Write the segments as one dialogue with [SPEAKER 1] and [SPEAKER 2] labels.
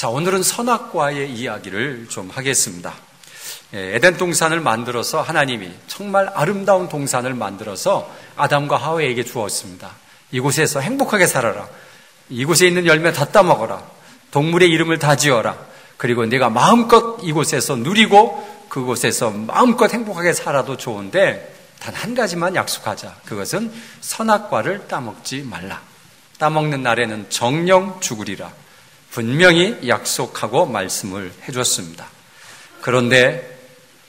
[SPEAKER 1] 자, 오늘은 선악과의 이야기를 좀 하겠습니다. 에덴 동산을 만들어서 하나님이 정말 아름다운 동산을 만들어서 아담과 하와에게 주었습니다. 이곳에서 행복하게 살아라. 이곳에 있는 열매 다 따먹어라. 동물의 이름을 다 지어라. 그리고 내가 마음껏 이곳에서 누리고 그곳에서 마음껏 행복하게 살아도 좋은데 단 한 가지만 약속하자. 그것은 선악과를 따먹지 말라. 따먹는 날에는 정령 죽으리라. 분명히 약속하고 말씀을 해줬습니다. 그런데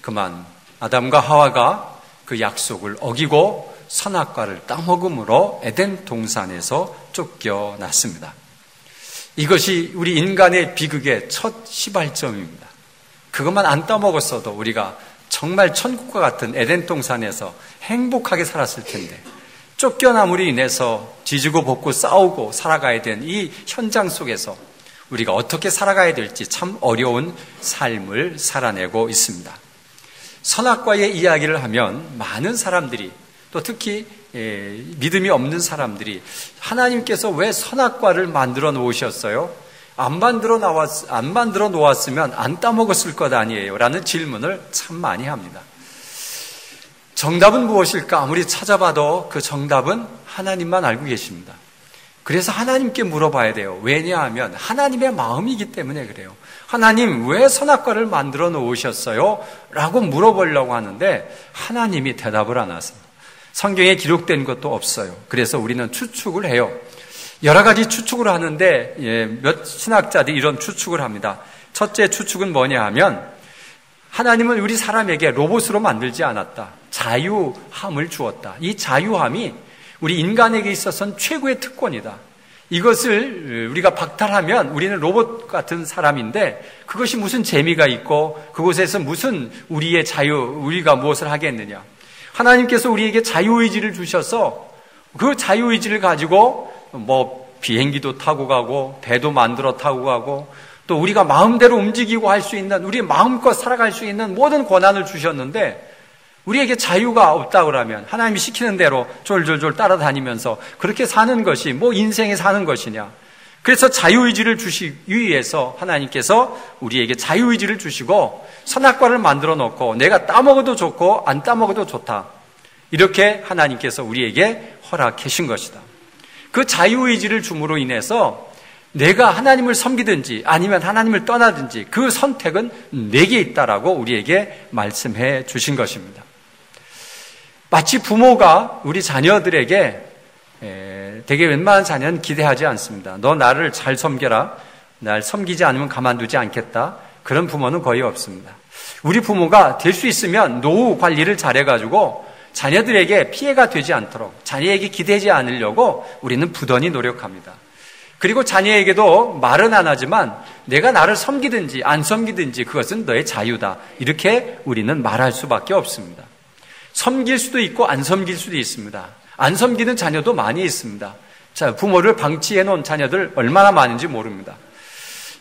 [SPEAKER 1] 그만 아담과 하와가 그 약속을 어기고 선악과를 따먹음으로 에덴 동산에서 쫓겨났습니다. 이것이 우리 인간의 비극의 첫 시발점입니다. 그것만 안 따먹었어도 우리가 정말 천국과 같은 에덴 동산에서 행복하게 살았을 텐데 쫓겨남으로 인해서 지지고 볶고 싸우고 살아가야 된 이 현장 속에서 우리가 어떻게 살아가야 될지 참 어려운 삶을 살아내고 있습니다. 선악과의 이야기를 하면 많은 사람들이 또 특히 믿음이 없는 사람들이 하나님께서 왜 선악과를 만들어 놓으셨어요? 안 만들어 놓았으면 안 따먹었을 것 아니에요? 라는 질문을 참 많이 합니다. 정답은 무엇일까? 아무리 찾아봐도 그 정답은 하나님만 알고 계십니다. 그래서 하나님께 물어봐야 돼요. 왜냐하면 하나님의 마음이기 때문에 그래요. 하나님 왜 선악과를 만들어 놓으셨어요? 라고 물어보려고 하는데 하나님이 대답을 안 하십니다. 성경에 기록된 것도 없어요. 그래서 우리는 추측을 해요. 여러 가지 추측을 하는데 몇 신학자들이 이런 추측을 합니다. 첫째 추측은 뭐냐 하면 하나님은 우리 사람에게 로봇으로 만들지 않았다. 자유함을 주었다. 이 자유함이 우리 인간에게 있어서는 최고의 특권이다. 이것을 우리가 박탈하면 우리는 로봇 같은 사람인데 그것이 무슨 재미가 있고 그곳에서 무슨 우리의 우리가 무엇을 하겠느냐. 하나님께서 우리에게 자유의지를 주셔서 그 자유의지를 가지고 비행기도 타고 가고 배도 만들어 타고 가고 또 우리가 마음대로 움직이고 할 수 있는 우리 마음껏 살아갈 수 있는 모든 권한을 주셨는데 우리에게 자유가 없다고 그러면 하나님이 시키는 대로 졸졸졸 따라다니면서 그렇게 사는 것이 인생에 사는 것이냐. 그래서 자유의지를 주시기 위해서 하나님께서 우리에게 자유의지를 주시고 선악과를 만들어 놓고 내가 따먹어도 좋고 안 따먹어도 좋다. 이렇게 하나님께서 우리에게 허락하신 것이다. 그 자유의지를 줌으로 인해서 내가 하나님을 섬기든지 아니면 하나님을 떠나든지 그 선택은 내게 있다라고 우리에게 말씀해 주신 것입니다. 마치 부모가 우리 자녀들에게 되게 웬만한 자녀는 기대하지 않습니다. 너 나를 잘 섬겨라. 날 섬기지 않으면 가만두지 않겠다. 그런 부모는 거의 없습니다. 우리 부모가 될 수 있으면 노후 관리를 잘해가지고 자녀들에게 피해가 되지 않도록 자녀에게 기대지 않으려고 우리는 부단히 노력합니다. 그리고 자녀에게도 말은 안 하지만 내가 나를 섬기든지 안 섬기든지 그것은 너의 자유다. 이렇게 우리는 말할 수밖에 없습니다. 섬길 수도 있고 안 섬길 수도 있습니다. 안 섬기는 자녀도 많이 있습니다. 자, 부모를 방치해 놓은 자녀들 얼마나 많은지 모릅니다.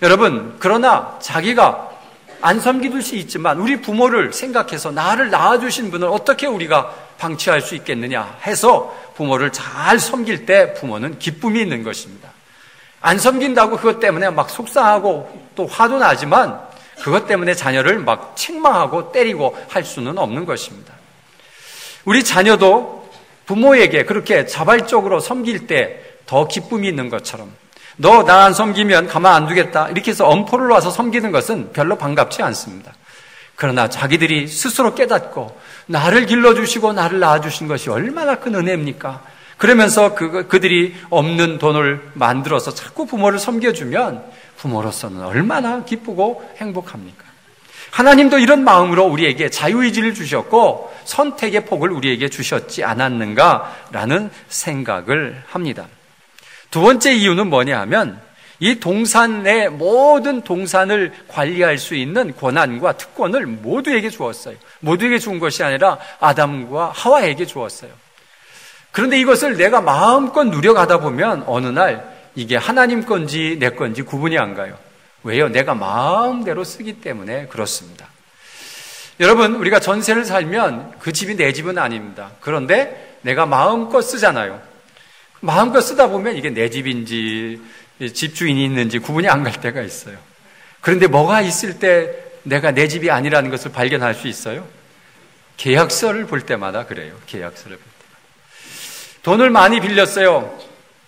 [SPEAKER 1] 여러분, 그러나 자기가 안 섬기둘 수 있지만 우리 부모를 생각해서 나를 낳아주신 분을 어떻게 우리가 방치할 수 있겠느냐 해서 부모를 잘 섬길 때 부모는 기쁨이 있는 것입니다. 안 섬긴다고 그것 때문에 막 속상하고 또 화도 나지만 그것 때문에 자녀를 막 책망하고 때리고 할 수는 없는 것입니다. 우리 자녀도 부모에게 그렇게 자발적으로 섬길 때 더 기쁨이 있는 것처럼 너 나 안 섬기면 가만 안 두겠다 이렇게 해서 엄포를 놔서 섬기는 것은 별로 반갑지 않습니다. 그러나 자기들이 스스로 깨닫고 나를 길러주시고 나를 낳아주신 것이 얼마나 큰 은혜입니까? 그러면서 그들이 없는 돈을 만들어서 자꾸 부모를 섬겨주면 부모로서는 얼마나 기쁘고 행복합니까? 하나님도 이런 마음으로 우리에게 자유의지를 주셨고 선택의 폭을 우리에게 주셨지 않았는가라는 생각을 합니다. 두 번째 이유는 뭐냐 하면 이 동산의 모든 동산을 관리할 수 있는 권한과 특권을 모두에게 주었어요. 모두에게 준 것이 아니라 아담과 하와에게 주었어요. 그런데 이것을 내가 마음껏 누려가다 보면 어느 날 이게 하나님 건지 내 건지 구분이 안 가요. 왜요? 내가 마음대로 쓰기 때문에 그렇습니다. 여러분, 우리가 전세를 살면 그 집이 내 집은 아닙니다. 그런데 내가 마음껏 쓰잖아요. 마음껏 쓰다 보면 이게 내 집인지 집주인이 있는지 구분이 안 갈 때가 있어요. 그런데 뭐가 있을 때 내가 내 집이 아니라는 것을 발견할 수 있어요? 계약서를 볼 때마다 그래요. 계약서를 볼 때마다. 돈을 많이 빌렸어요.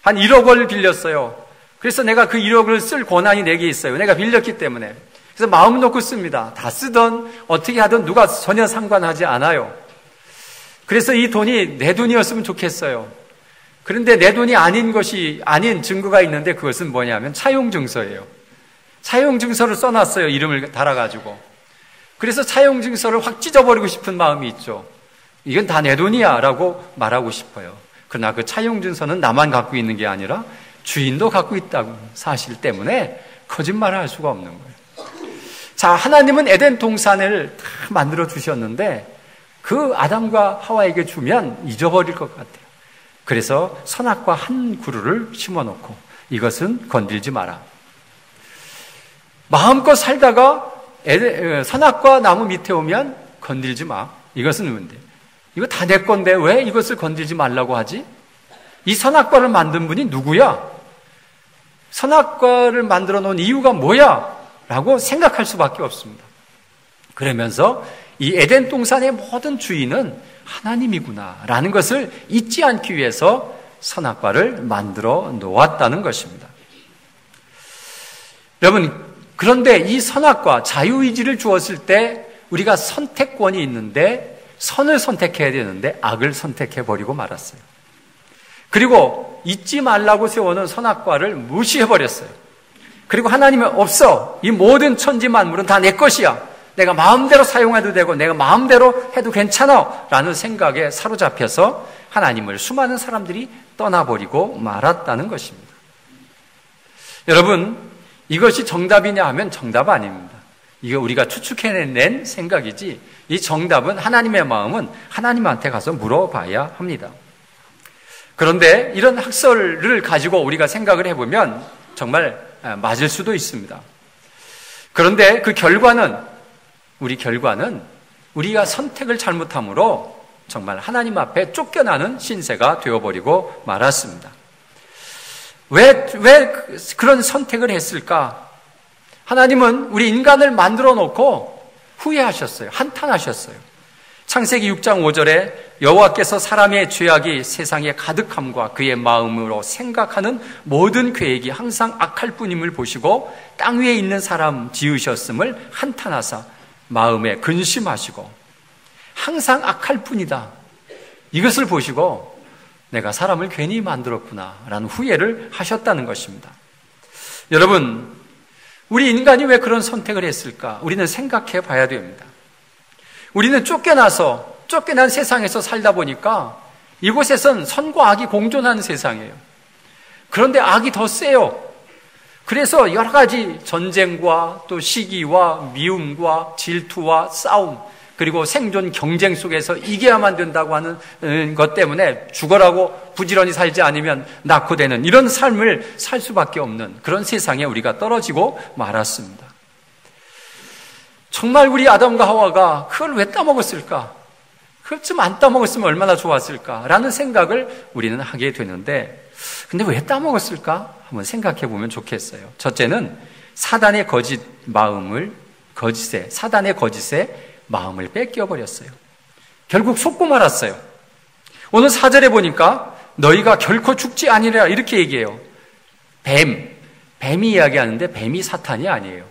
[SPEAKER 1] 한 1억을 빌렸어요. 그래서 내가 그 1억을 쓸 권한이 내게 있어요. 내가 빌렸기 때문에. 그래서 마음 놓고 씁니다. 다 쓰던 어떻게 하든 누가 전혀 상관하지 않아요. 그래서 이 돈이 내 돈이었으면 좋겠어요. 그런데 내 돈이 아닌 증거가 있는데 그것은 뭐냐면 차용증서예요. 차용증서를 써놨어요. 이름을 달아가지고. 그래서 차용증서를 확 찢어버리고 싶은 마음이 있죠. 이건 다 내 돈이야 라고 말하고 싶어요. 그러나 그 차용증서는 나만 갖고 있는 게 아니라 주인도 갖고 있다고 사실 때문에 거짓말을 할 수가 없는 거예요. 자, 하나님은 에덴 동산을 다 만들어 주셨는데 그 아담과 하와에게 주면 잊어버릴 것 같아요. 그래서 선악과 한 그루를 심어놓고 이것은 건들지 마라. 마음껏 살다가 선악과 나무 밑에 오면 건들지 마. 이것은 뭔데? 이거 다 내 건데 왜 이것을 건들지 말라고 하지? 이 선악과를 만든 분이 누구야? 선악과를 만들어 놓은 이유가 뭐야? 라고 생각할 수밖에 없습니다. 그러면서 이 에덴 동산의 모든 주인은 하나님이구나 라는 것을 잊지 않기 위해서 선악과를 만들어 놓았다는 것입니다. 여러분, 그런데 이 선악과 자유의지를 주었을 때 우리가 선택권이 있는데 선을 선택해야 되는데 악을 선택해버리고 말았어요. 그리고 잊지 말라고 세워놓은 선악과를 무시해버렸어요. 그리고 하나님은 없어. 이 모든 천지 만물은 다 내 것이야. 내가 마음대로 사용해도 되고 내가 마음대로 해도 괜찮아 라는 생각에 사로잡혀서 하나님을 수많은 사람들이 떠나버리고 말았다는 것입니다. 여러분, 이것이 정답이냐 하면 정답 아닙니다. 이거 우리가 추측해낸 생각이지 이 정답은 하나님의 마음은 하나님한테 가서 물어봐야 합니다. 그런데 이런 학설을 가지고 우리가 생각을 해보면 정말 맞을 수도 있습니다. 그런데 그 결과는 우리가 선택을 잘못함으로 정말 하나님 앞에 쫓겨나는 신세가 되어버리고 말았습니다. 왜 그런 선택을 했을까? 하나님은 우리 인간을 만들어 놓고 후회하셨어요. 한탄하셨어요. 창세기 6장 5절에 여호와께서 사람의 죄악이 세상에 가득함과 그의 마음으로 생각하는 모든 계획이 항상 악할 뿐임을 보시고 땅 위에 있는 사람 지으셨음을 한탄하사 마음에 근심하시고 항상 악할 뿐이다. 이것을 보시고 내가 사람을 괜히 만들었구나 라는 후회를 하셨다는 것입니다. 여러분, 우리 인간이 왜 그런 선택을 했을까? 우리는 생각해 봐야 됩니다. 우리는 쫓겨난 세상에서 살다 보니까 이곳에선 선과 악이 공존하는 세상이에요. 그런데 악이 더 세요. 그래서 여러 가지 전쟁과 또 시기와 미움과 질투와 싸움, 그리고 생존 경쟁 속에서 이겨야만 된다고 하는 것 때문에 죽어라고 부지런히 살지 않으면 낙후되는 이런 삶을 살 수밖에 없는 그런 세상에 우리가 떨어지고 말았습니다. 정말 우리 아담과 하와가 그걸 왜 따먹었을까? 그걸 좀 안 따먹었으면 얼마나 좋았을까라는 생각을 우리는 하게 되는데, 근데 왜 따먹었을까? 한번 생각해 보면 좋겠어요. 첫째는 사단의 거짓에 마음을 뺏겨버렸어요. 결국 속고 말았어요. 오늘 4절에 보니까 너희가 결코 죽지 아니라 이렇게 얘기해요. 뱀이 이야기하는데 뱀이 사탄이 아니에요.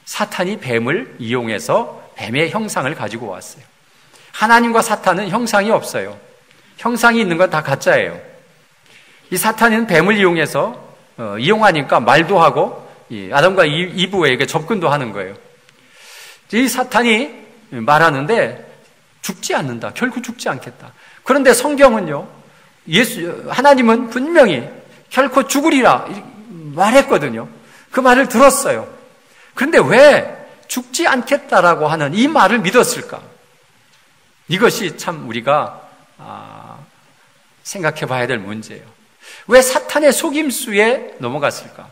[SPEAKER 1] 사탄이 뱀을 이용해서 뱀의 형상을 가지고 왔어요. 하나님과 사탄은 형상이 없어요. 형상이 있는 건 다 가짜예요. 이 사탄은 뱀을 이용하니까 말도 하고 아담과 이브에게 접근도 하는 거예요. 이 사탄이 말하는데 죽지 않는다. 결코 죽지 않겠다. 그런데 성경은요, 하나님은 분명히 결코 죽으리라 말했거든요. 그 말을 들었어요. 그런데 왜 죽지 않겠다라고 하는 이 말을 믿었을까? 이것이 참 우리가 생각해 봐야 될 문제예요. 왜 사탄의 속임수에 넘어갔을까?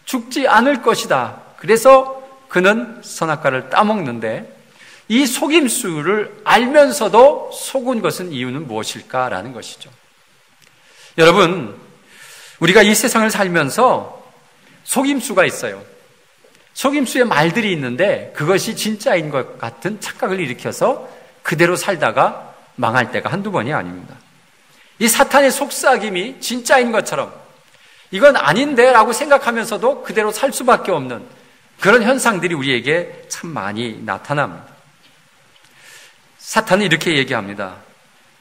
[SPEAKER 1] 죽지 않을 것이다. 그래서 그는 선악과를 따먹는데 이 속임수를 알면서도 속은 것은 이유는 무엇일까라는 것이죠. 여러분, 우리가 이 세상을 살면서 속임수가 있어요. 속임수의 말들이 있는데 그것이 진짜인 것 같은 착각을 일으켜서 그대로 살다가 망할 때가 한두 번이 아닙니다. 이 사탄의 속삭임이 진짜인 것처럼 이건 아닌데 라고 생각하면서도 그대로 살 수밖에 없는 그런 현상들이 우리에게 참 많이 나타납니다. 사탄은 이렇게 얘기합니다.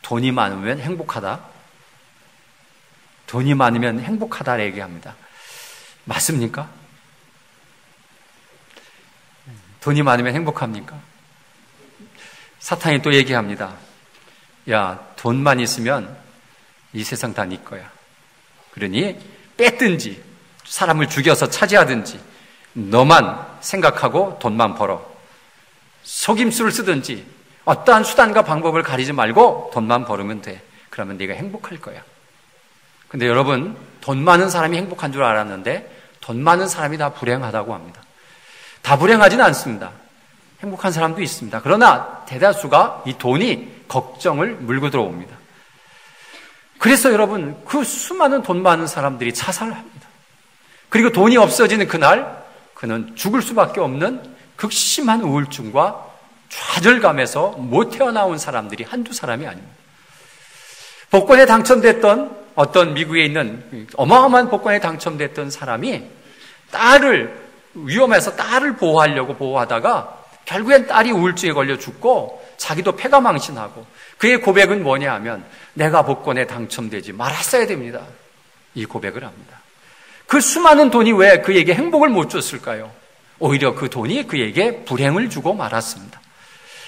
[SPEAKER 1] 돈이 많으면 행복하다. 돈이 많으면 행복하다 얘기합니다. 맞습니까? 돈이 많으면 행복합니까? 사탄이 또 얘기합니다. 야, 돈만 있으면 이 세상 다 네 거야. 그러니 뺏든지 사람을 죽여서 차지하든지 너만 생각하고 돈만 벌어. 속임수를 쓰든지 어떠한 수단과 방법을 가리지 말고 돈만 벌으면 돼. 그러면 네가 행복할 거야. 근데 여러분, 돈 많은 사람이 행복한 줄 알았는데 돈 많은 사람이 다 불행하다고 합니다. 다 불행하지는 않습니다. 행복한 사람도 있습니다. 그러나 대다수가 이 돈이 걱정을 물고 들어옵니다. 그래서 여러분, 그 수많은 돈 많은 사람들이 자살을 합니다. 그리고 돈이 없어지는 그날 그는 죽을 수밖에 없는 극심한 우울증과 좌절감에서 못 태어나온 사람들이 한두 사람이 아닙니다. 복권에 당첨됐던 어떤 미국에 있는 어마어마한 복권에 당첨됐던 사람이 위험해서 딸을 보호하려고 보호하다가 결국엔 딸이 우울증에 걸려 죽고 자기도 폐가망신하고 그의 고백은 뭐냐 하면 내가 복권에 당첨되지 말았어야 됩니다. 이 고백을 합니다. 그 수많은 돈이 왜 그에게 행복을 못 줬을까요? 오히려 그 돈이 그에게 불행을 주고 말았습니다.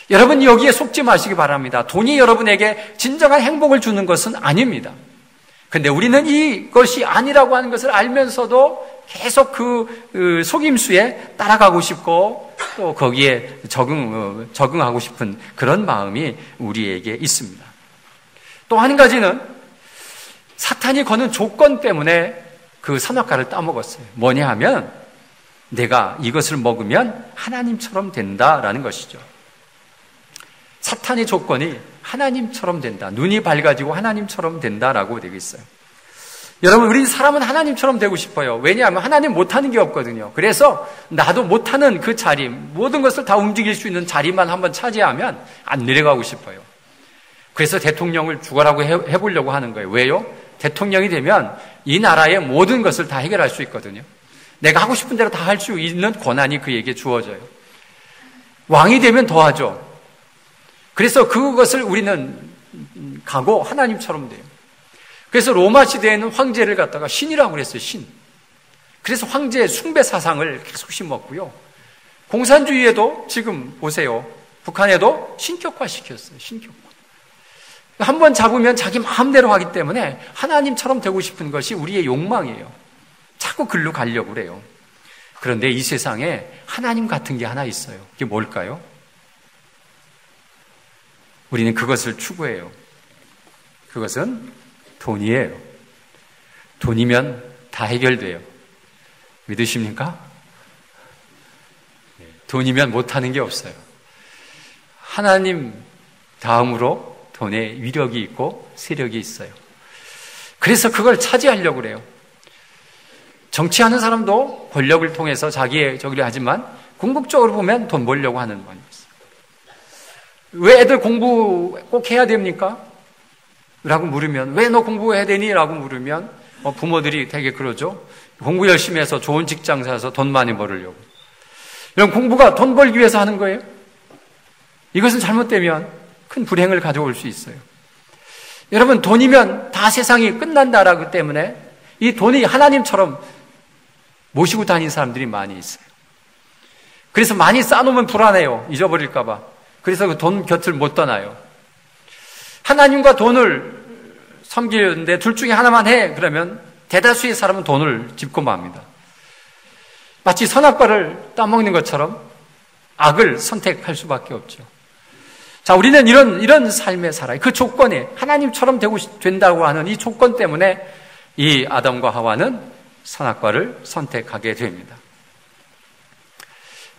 [SPEAKER 1] 여러분 여기에 속지 마시기 바랍니다. 돈이 여러분에게 진정한 행복을 주는 것은 아닙니다. 근데 우리는 이것이 아니라고 하는 것을 알면서도 계속 그 속임수에 따라가고 싶고 또 거기에 적응하고 싶은 그런 마음이 우리에게 있습니다. 또 한 가지는 사탄이 거는 조건 때문에 그 선악과를 따먹었어요. 뭐냐 하면 내가 이것을 먹으면 하나님처럼 된다라는 것이죠. 사탄의 조건이 하나님처럼 된다. 눈이 밝아지고 하나님처럼 된다라고 되어 있어요. 여러분, 우리 사람은 하나님처럼 되고 싶어요. 왜냐하면 하나님 못하는 게 없거든요. 그래서 나도 못하는 그 자리, 모든 것을 다 움직일 수 있는 자리만 한번 차지하면 안 내려가고 싶어요. 그래서 대통령을 죽어라고 해보려고 하는 거예요. 왜요? 대통령이 되면 이 나라의 모든 것을 다 해결할 수 있거든요. 내가 하고 싶은 대로 다 할 수 있는 권한이 그에게 주어져요. 왕이 되면 더하죠. 그래서 그것을 우리는 가고 하나님처럼 돼요. 그래서 로마 시대에는 황제를 갖다가 신이라고 그랬어요. 신. 그래서 황제 숭배 사상을 계속 심었고요. 공산주의에도 지금 보세요. 북한에도 신격화 시켰어요. 신격화. 한번 잡으면 자기 마음대로 하기 때문에 하나님처럼 되고 싶은 것이 우리의 욕망이에요. 자꾸 글로 가려고 그래요. 그런데 이 세상에 하나님 같은 게 하나 있어요. 그게 뭘까요? 우리는 그것을 추구해요. 그것은 돈이에요. 돈이면 다 해결돼요. 믿으십니까? 돈이면 못하는 게 없어요. 하나님 다음으로 돈에 위력이 있고 세력이 있어요. 그래서 그걸 차지하려고 그래요. 정치하는 사람도 권력을 통해서 자기의 저기를 하지만 궁극적으로 보면 돈 벌려고 하는 거예요. 왜 애들 공부 꼭 해야 됩니까? 라고 물으면 왜 너 공부해야 되니? 라고 물으면 부모들이 되게 그러죠. 공부 열심히 해서 좋은 직장 사서 돈 많이 벌으려고. 이런 공부가 돈 벌기 위해서 하는 거예요. 이것은 잘못되면 큰 불행을 가져올 수 있어요. 여러분, 돈이면 다 세상이 끝난다라기 때문에 이 돈이 하나님처럼 모시고 다니는 사람들이 많이 있어요. 그래서 많이 쌓아놓으면 불안해요. 잊어버릴까 봐. 그래서 그 돈 곁을 못 떠나요. 하나님과 돈을 섬기는데 둘 중에 하나만 해. 그러면 대다수의 사람은 돈을 짚고 맙니다. 마치 선악과를 따먹는 것처럼 악을 선택할 수밖에 없죠. 자, 우리는 이런 삶에 살아요. 그 조건에 하나님처럼 된다고 하는 이 조건 때문에 이 아담과 하와는 선악과를 선택하게 됩니다.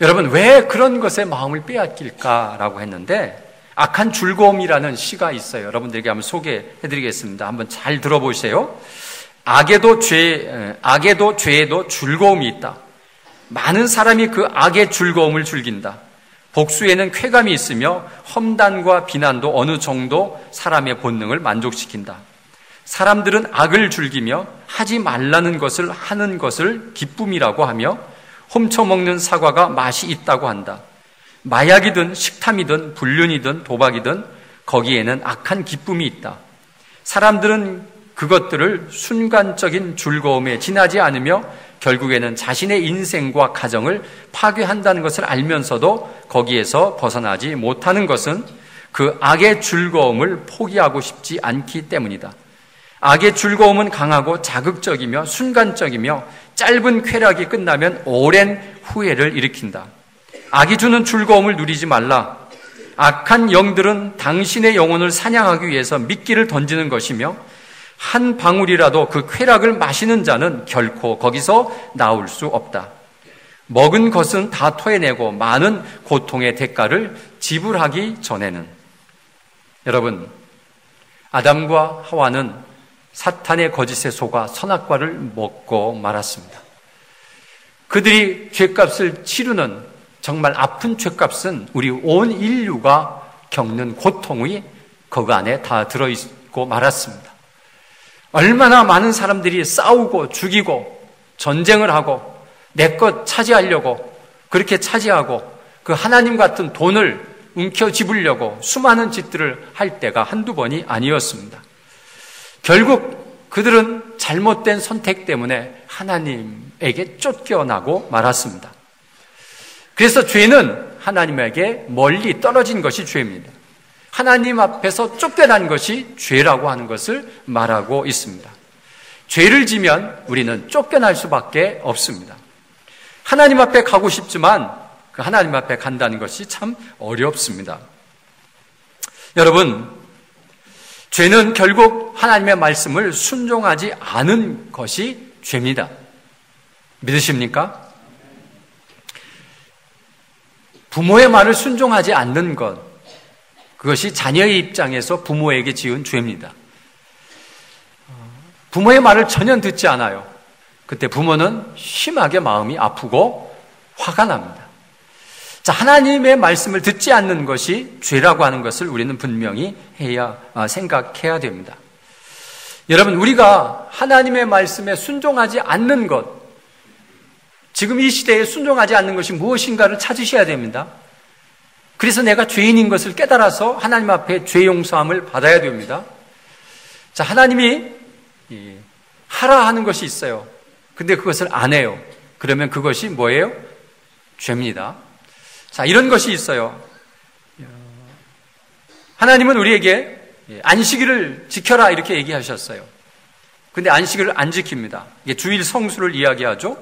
[SPEAKER 1] 여러분, 왜 그런 것에 마음을 빼앗길까라고 했는데 악한 즐거움이라는 시가 있어요. 여러분들에게 한번 소개해드리겠습니다. 한번 잘 들어보세요. 악에도 죄에도 즐거움이 있다. 많은 사람이 그 악의 즐거움을 즐긴다. 복수에는 쾌감이 있으며 험단과 비난도 어느 정도 사람의 본능을 만족시킨다. 사람들은 악을 즐기며 하지 말라는 것을 하는 것을 기쁨이라고 하며 훔쳐먹는 사과가 맛이 있다고 한다. 마약이든 식탐이든 불륜이든 도박이든 거기에는 악한 기쁨이 있다. 사람들은 그것들을 순간적인 즐거움에 지나지 않으며 결국에는 자신의 인생과 가정을 파괴한다는 것을 알면서도 거기에서 벗어나지 못하는 것은 그 악의 즐거움을 포기하고 싶지 않기 때문이다. 악의 즐거움은 강하고 자극적이며 순간적이며 짧은 쾌락이 끝나면 오랜 후회를 일으킨다. 악이 주는 즐거움을 누리지 말라. 악한 영들은 당신의 영혼을 사냥하기 위해서 미끼를 던지는 것이며 한 방울이라도 그 쾌락을 마시는 자는 결코 거기서 나올 수 없다. 먹은 것은 다 토해내고 많은 고통의 대가를 지불하기 전에는. 여러분, 아담과 하와는 사탄의 거짓에 속아 선악과를 먹고 말았습니다. 그들이 죄값을 치르는 정말 아픈 죄값은 우리 온 인류가 겪는 고통이 그 안에 다 들어있고 말았습니다. 얼마나 많은 사람들이 싸우고 죽이고 전쟁을 하고 내 것 차지하려고 그렇게 차지하고 그 하나님 같은 돈을 움켜쥐으려고 수많은 짓들을 할 때가 한두 번이 아니었습니다. 결국 그들은 잘못된 선택 때문에 하나님에게 쫓겨나고 말았습니다. 그래서 죄는 하나님에게 멀리 떨어진 것이 죄입니다. 하나님 앞에서 쫓겨난 것이 죄라고 하는 것을 말하고 있습니다. 죄를 지면 우리는 쫓겨날 수밖에 없습니다. 하나님 앞에 가고 싶지만 그 하나님 앞에 간다는 것이 참 어렵습니다. 여러분, 죄는 결국 하나님의 말씀을 순종하지 않은 것이 죄입니다. 믿으십니까? 부모의 말을 순종하지 않는 것, 그것이 자녀의 입장에서 부모에게 지은 죄입니다. 부모의 말을 전혀 듣지 않아요. 그때 부모는 심하게 마음이 아프고 화가 납니다. 자, 하나님의 말씀을 듣지 않는 것이 죄라고 하는 것을 우리는 분명히 생각해야 됩니다. 여러분, 우리가 하나님의 말씀에 순종하지 않는 것, 지금 이 시대에 순종하지 않는 것이 무엇인가를 찾으셔야 됩니다. 그래서 내가 죄인인 것을 깨달아서 하나님 앞에 죄 용서함을 받아야 됩니다. 자, 하나님이 하라 하는 것이 있어요. 근데 그것을 안 해요. 그러면 그것이 뭐예요? 죄입니다. 자, 이런 것이 있어요. 하나님은 우리에게 안식일을 지켜라 이렇게 얘기하셨어요. 근데 안식일을 안 지킵니다. 이게 주일 성수를 이야기하죠.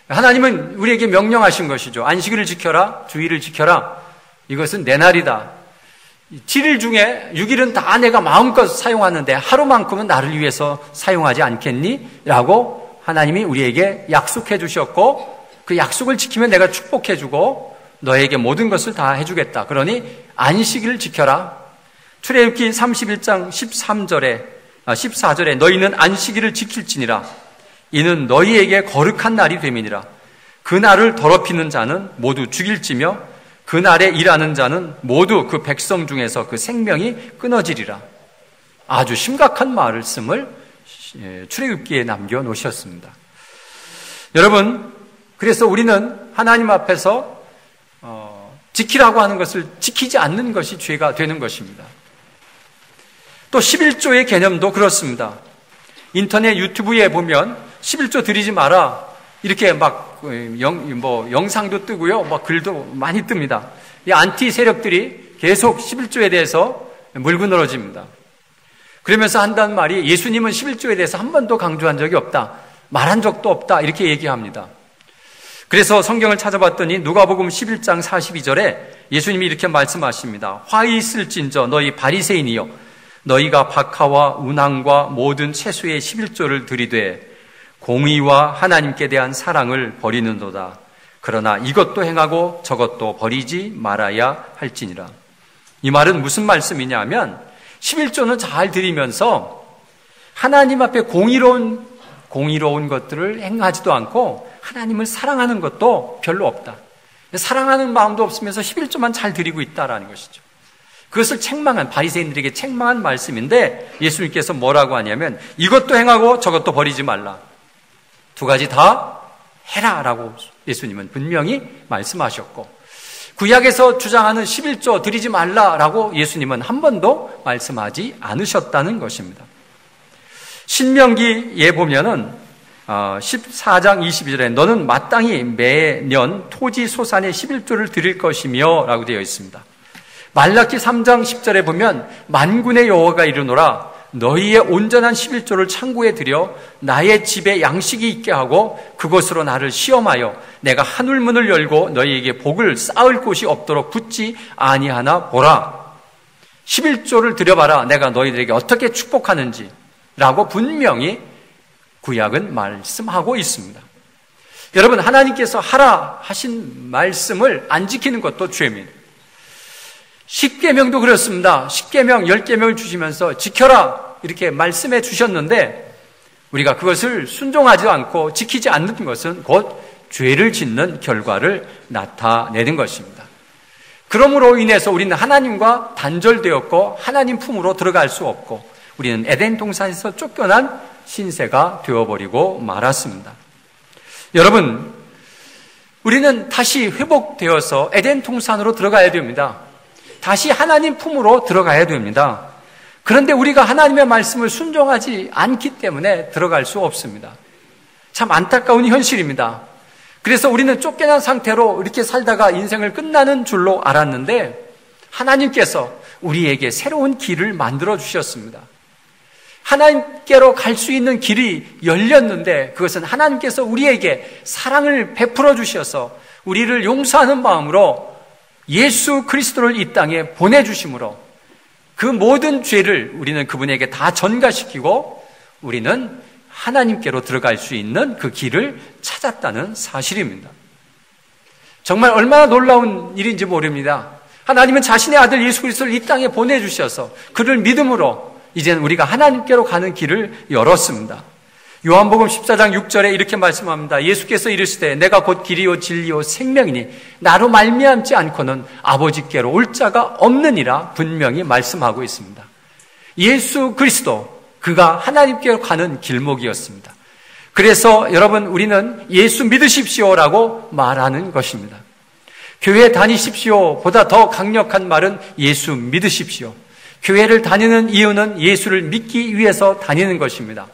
[SPEAKER 1] 하나님은 우리에게 명령하신 것이죠. 안식일을 지켜라, 주일을 지켜라. 이것은 내 날이다. 7일 중에 6일은 다 내가 마음껏 사용하는데 하루만큼은 나를 위해서 사용하지 않겠니? 라고 하나님이 우리에게 약속해 주셨고 그 약속을 지키면 내가 축복해 주고 너에게 모든 것을 다 해주겠다. 그러니 안식일을 지켜라. 출애굽기 31장 14절에 너희는 안식일을 지킬지니라. 이는 너희에게 거룩한 날이 됨이니라. 그 날을 더럽히는 자는 모두 죽일지며 그 날에 일하는 자는 모두 그 백성 중에서 그 생명이 끊어지리라. 아주 심각한 말씀을 출애굽기에 남겨놓으셨습니다. 여러분, 그래서 우리는 하나님 앞에서 지키라고 하는 것을 지키지 않는 것이 죄가 되는 것입니다. 또 11조의 개념도 그렇습니다. 인터넷 유튜브에 보면 11조 드리지 마라 이렇게 막 영상도 뜨고요, 막 글도 많이 뜹니다. 이 안티 세력들이 계속 11조에 대해서 물고 늘어집니다. 그러면서 한다는 말이 예수님은 11조에 대해서 한 번도 강조한 적이 없다, 말한 적도 없다 이렇게 얘기합니다. 그래서 성경을 찾아봤더니 누가복음 11장 42절에 예수님이 이렇게 말씀하십니다. 화이 있을진저 너희 바리새인이여 너희가 박하와 운항과 모든 채소의 11조를 들이되 공의와 하나님께 대한 사랑을 버리는도다. 그러나 이것도 행하고 저것도 버리지 말아야 할지니라. 이 말은 무슨 말씀이냐 하면 11조는 잘 드리면서 하나님 앞에 공의로운 것들을 행하지도 않고 하나님을 사랑하는 것도 별로 없다. 사랑하는 마음도 없으면서 11조만 잘 드리고 있다라는 것이죠. 그것을 책망한, 바리새인들에게 책망한 말씀인데 예수님께서 뭐라고 하냐면 이것도 행하고 저것도 버리지 말라. 두 가지 다 해라 라고 예수님은 분명히 말씀하셨고, 구약에서 주장하는 11조 드리지 말라라고 예수님은 한 번도 말씀하지 않으셨다는 것입니다. 신명기에 보면은 14장 22절에 너는 마땅히 매년 토지 소산의 11조를 드릴 것이며 라고 되어 있습니다. 말라기 3장 10절에 보면 만군의 여호와가 이르노라 너희의 온전한 11조를 창고에 들여 나의 집에 양식이 있게 하고 그것으로 나를 시험하여 내가 하늘문을 열고 너희에게 복을 쌓을 곳이 없도록 굳지 아니하나 보라. 11조를 드려봐라. 내가 너희들에게 어떻게 축복하는지 라고 분명히 구약은 말씀하고 있습니다. 여러분, 하나님께서 하라 하신 말씀을 안 지키는 것도 죄입니다. 10계명도 그렇습니다. 10계명, 10계명을 주시면서 지켜라 이렇게 말씀해 주셨는데 우리가 그것을 순종하지 않고 지키지 않는 것은 곧 죄를 짓는 결과를 나타내는 것입니다. 그러므로 인해서 우리는 하나님과 단절되었고 하나님 품으로 들어갈 수 없고 우리는 에덴 동산에서 쫓겨난 신세가 되어버리고 말았습니다. 여러분, 우리는 다시 회복되어서 에덴 동산으로 들어가야 됩니다. 다시 하나님 품으로 들어가야 됩니다. 그런데 우리가 하나님의 말씀을 순종하지 않기 때문에 들어갈 수 없습니다. 참 안타까운 현실입니다. 그래서 우리는 쫓겨난 상태로 이렇게 살다가 인생을 끝나는 줄로 알았는데 하나님께서 우리에게 새로운 길을 만들어 주셨습니다. 하나님께로 갈 수 있는 길이 열렸는데 그것은 하나님께서 우리에게 사랑을 베풀어 주셔서 우리를 용서하는 마음으로 예수 그리스도를 이 땅에 보내주심으로 그 모든 죄를 우리는 그분에게 다 전가시키고 우리는 하나님께로 들어갈 수 있는 그 길을 찾았다는 사실입니다. 정말 얼마나 놀라운 일인지 모릅니다. 하나님은 자신의 아들 예수 그리스도를 이 땅에 보내주셔서 그를 믿음으로 이제는 우리가 하나님께로 가는 길을 열었습니다. 요한복음 14장 6절에 이렇게 말씀합니다. 예수께서 이르시되 내가 곧 길이요 진리요 생명이니 나로 말미암지 않고는 아버지께로 올 자가 없느니라 분명히 말씀하고 있습니다. 예수 그리스도, 그가 하나님께로 가는 길목이었습니다. 그래서 여러분, 우리는 예수 믿으십시오라고 말하는 것입니다. 교회 다니십시오 보다 더 강력한 말은 예수 믿으십시오. 교회를 다니는 이유는 예수를 믿기 위해서 다니는 것입니다.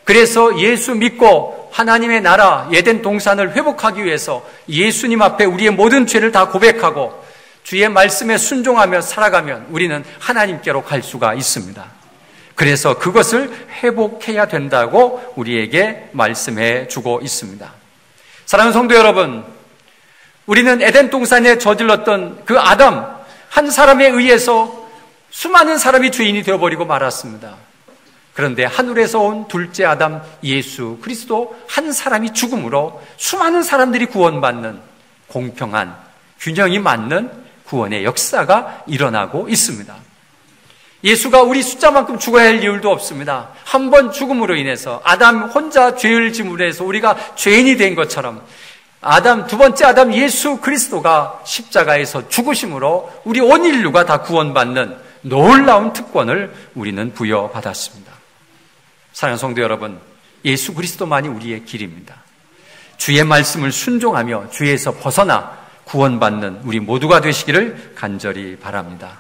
[SPEAKER 1] 그래서 예수 믿고 하나님의 나라 에덴 동산을 회복하기 위해서 예수님 앞에 우리의 모든 죄를 다 고백하고 주의 말씀에 순종하며 살아가면 우리는 하나님께로 갈 수가 있습니다. 그래서 그것을 회복해야 된다고 우리에게 말씀해 주고 있습니다. 사랑하는 성도 여러분, 우리는 에덴 동산에 저질렀던 그 아담 한 사람에 의해서 수많은 사람이 죄인이 되어버리고 말았습니다. 그런데 하늘에서 온 둘째 아담 예수 그리스도 한 사람이 죽음으로 수많은 사람들이 구원받는 공평한 균형이 맞는 구원의 역사가 일어나고 있습니다. 예수가 우리 숫자만큼 죽어야 할 이유도 없습니다. 한 번 죽음으로 인해서 아담 혼자 죄를 짐으로 해서 우리가 죄인이 된 것처럼 두 번째 아담 예수 그리스도가 십자가에서 죽으심으로 우리 온 인류가 다 구원받는 놀라운 특권을 우리는 부여받았습니다. 사랑하는 성도 여러분, 예수 그리스도만이 우리의 길입니다. 주의 말씀을 순종하며 죄에서 벗어나 구원받는 우리 모두가 되시기를 간절히 바랍니다.